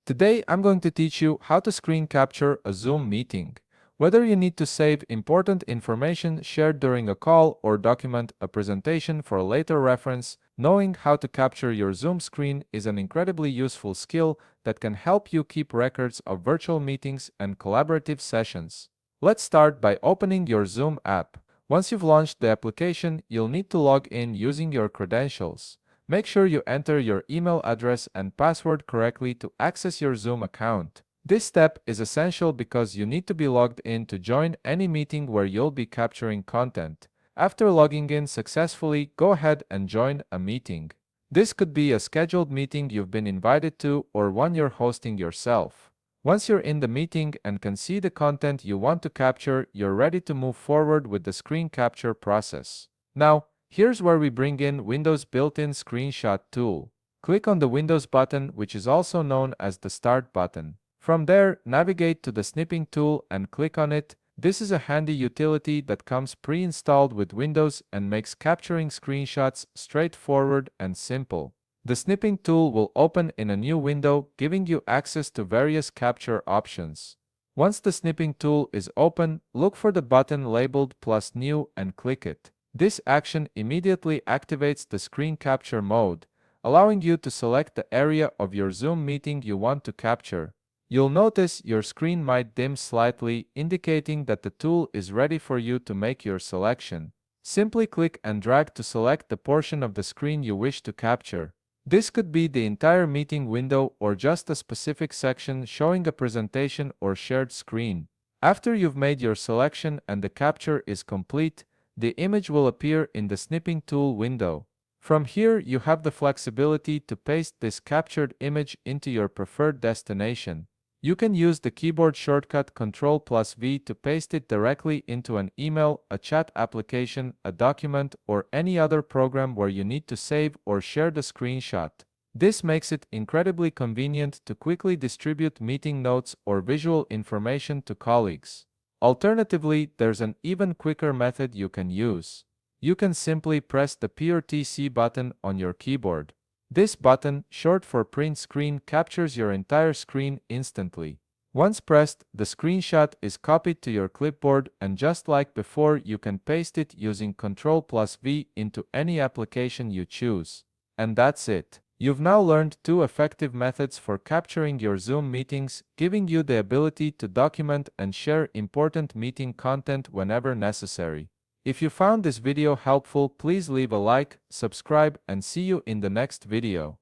Today, I'm going to teach you how to screen capture a Zoom meeting. Whether you need to save important information shared during a call or document a presentation for later reference, knowing how to capture your Zoom screen is an incredibly useful skill that can help you keep records of virtual meetings and collaborative sessions. Let's start by opening your Zoom app. Once you've launched the application, you'll need to log in using your credentials. Make sure you enter your email address and password correctly to access your Zoom account. This step is essential because you need to be logged in to join any meeting where you'll be capturing content. After logging in successfully, go ahead and join a meeting. This could be a scheduled meeting you've been invited to or one you're hosting yourself. Once you're in the meeting and can see the content you want to capture, you're ready to move forward with the screen capture process. Now, here's where we bring in Windows' built-in screenshot tool. Click on the Windows button, which is also known as the Start button. From there, navigate to the Snipping tool and click on it. This is a handy utility that comes pre-installed with Windows and makes capturing screenshots straightforward and simple. The Snipping tool will open in a new window, giving you access to various capture options. Once the Snipping tool is open, look for the button labeled Plus New and click it. This action immediately activates the screen capture mode, allowing you to select the area of your Zoom meeting you want to capture. You'll notice your screen might dim slightly, indicating that the tool is ready for you to make your selection. Simply click and drag to select the portion of the screen you wish to capture. This could be the entire meeting window or just a specific section showing a presentation or shared screen. After you've made your selection and the capture is complete, the image will appear in the Snipping tool window. From here, you have the flexibility to paste this captured image into your preferred destination. You can use the keyboard shortcut Ctrl+V to paste it directly into an email, a chat application, a document, or any other program where you need to save or share the screenshot. This makes it incredibly convenient to quickly distribute meeting notes or visual information to colleagues. Alternatively, there's an even quicker method you can use. You can simply press the PRTC button on your keyboard. This button, short for print screen, captures your entire screen instantly. Once pressed, the screenshot is copied to your clipboard, and just like before, you can paste it using Ctrl+V into any application you choose. And that's it. You've now learned two effective methods for capturing your Zoom meetings, giving you the ability to document and share important meeting content whenever necessary. If you found this video helpful, please leave a like, subscribe, and see you in the next video.